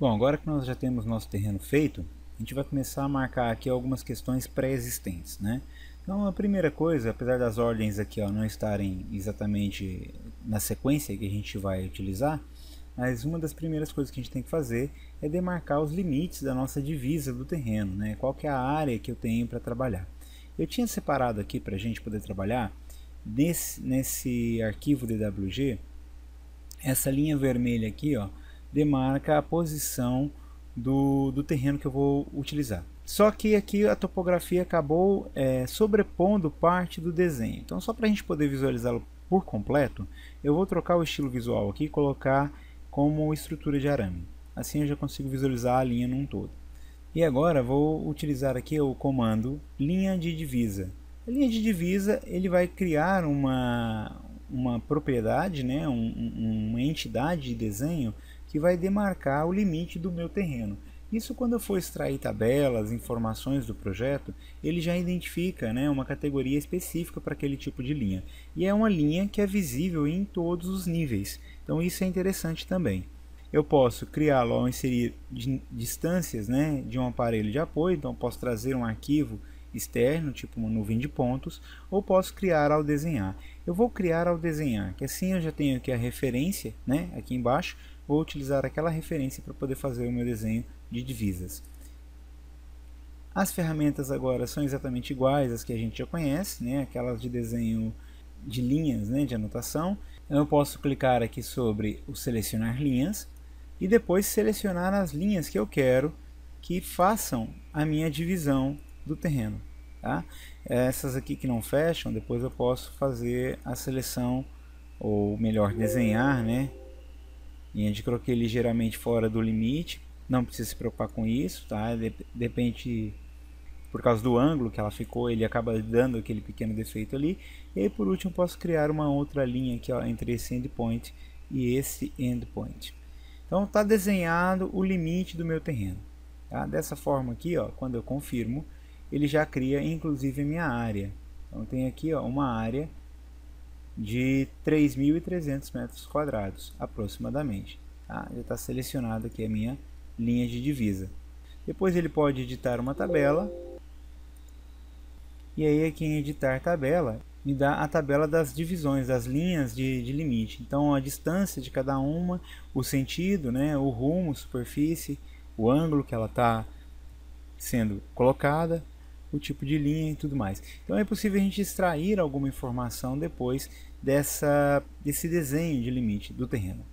Bom, agora que nós já temos nosso terreno feito, a gente vai começar a marcar aqui algumas questões pré-existentes, né? Então a primeira coisa, apesar das ordens aqui não estarem exatamente na sequência que a gente vai utilizar, mas uma das primeiras coisas que a gente tem que fazer é demarcar os limites da nossa divisa do terreno, né? Qual que é a área que eu tenho para trabalhar. Eu tinha separado aqui para a gente poder trabalhar, nesse arquivo DWG, essa linha vermelha aqui, demarca a posição do terreno que eu vou utilizar. Só que aqui a topografia acabou sobrepondo parte do desenho. Então, só para a gente poder visualizá-lo por completo, eu vou trocar o estilo visual aqui e colocar como estrutura de arame. Assim eu já consigo visualizar a linha num todo. E agora vou utilizar aqui o comando linha de divisa. A linha de divisa ele vai criar uma propriedade, né, uma entidade de desenho que vai demarcar o limite do meu terreno. Isso, quando eu for extrair tabelas, informações do projeto, ele já identifica, né, uma categoria específica para aquele tipo de linha. E é uma linha que é visível em todos os níveis. Então isso é interessante também. Eu posso criá-lo ao inserir distâncias, né, de um aparelho de apoio, então eu posso trazer um arquivo externo, tipo uma nuvem de pontos, ou posso criar ao desenhar. Eu vou criar ao desenhar, que assim eu já tenho aqui a referência, né, aqui embaixo, vou utilizar aquela referência para poder fazer o meu desenho de divisas. As ferramentas agora são exatamente iguais às que a gente já conhece, né, aquelas de desenho de linhas, né, de anotação. Eu posso clicar aqui sobre o selecionar linhas e depois selecionar as linhas que eu quero que façam a minha divisão do terreno. Tá? Essas aqui que não fecham, depois eu posso fazer a seleção, ou melhor, desenhar, né, linha de croquis ligeiramente fora do limite. Não precisa se preocupar com isso, tá? Depende, por causa do ângulo que ela ficou, ele acaba dando aquele pequeno defeito ali. E aí, por último, posso criar uma outra linha aqui, entre esse endpoint e esse endpoint. Então está desenhado o limite do meu terreno. Tá? Dessa forma aqui, quando eu confirmo, ele já cria inclusive a minha área. Então tem aqui uma área de 3.300 metros quadrados aproximadamente. Tá? Já está selecionado aqui a minha linha de divisa. Depois ele pode editar uma tabela. E aí aqui em editar tabela, me dá a tabela das divisões, das linhas de limite. Então a distância de cada uma, o sentido, né, o rumo, superfície, o ângulo que ela está sendo colocada, o tipo de linha e tudo mais. Então é possível a gente extrair alguma informação depois desse desenho de limite do terreno.